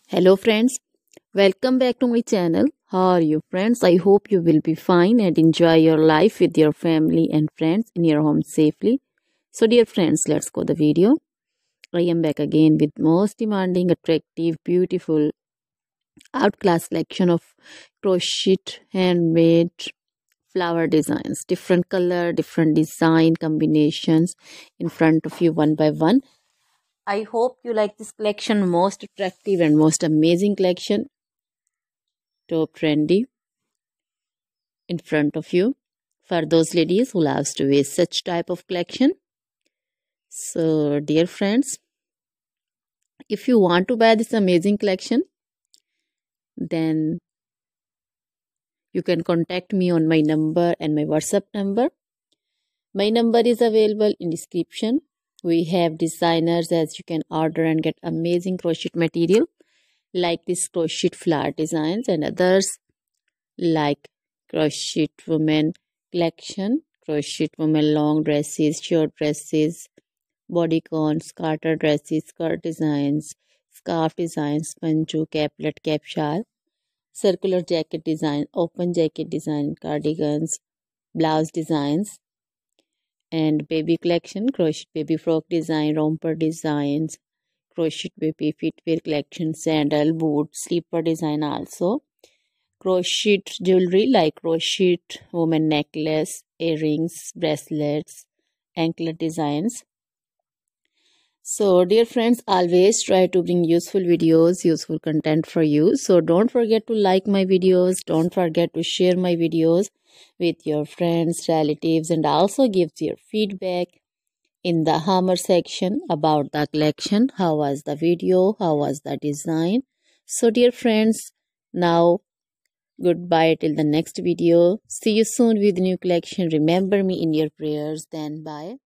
Hello friends, welcome back to my channel. How are you friends? I hope you will be fine and enjoy your life with your family and friends in your home safely. So dear friends, let's go the video. I am back again with most demanding, attractive, beautiful, outclass collection of crochet handmade flower designs. Different color, different design combinations in front of you one by one. I hope you like this collection, most attractive and most amazing collection. Top trendy in front of you for those ladies who loves to wear such type of collection. So dear friends, if you want to buy this amazing collection, then you can contact me on my number and my WhatsApp number. My number is available in description. We have designers as you can order and get amazing crochet material like this crochet flower designs and others like crochet women collection, crochet women long dresses, short dresses, bodycons, garter dresses, skirt designs, scarf designs, panju, caplet, cap shawl, circular jacket design, open jacket design, cardigans, blouse designs, and baby collection, crochet baby frock design, romper designs, crochet baby footwear collection, sandal, boot, slipper design also. Crochet jewelry like crochet woman necklace, earrings, bracelets, anklet designs. So dear friends, always try to bring useful videos, useful content for you. So don't forget to like my videos, don't forget to share my videos with your friends, relatives, and also give your feedback in the hammer section about the collection. How was the video? How was the design? So dear friends, now goodbye till the next video. See you soon with new collection. Remember me in your prayers. Then bye.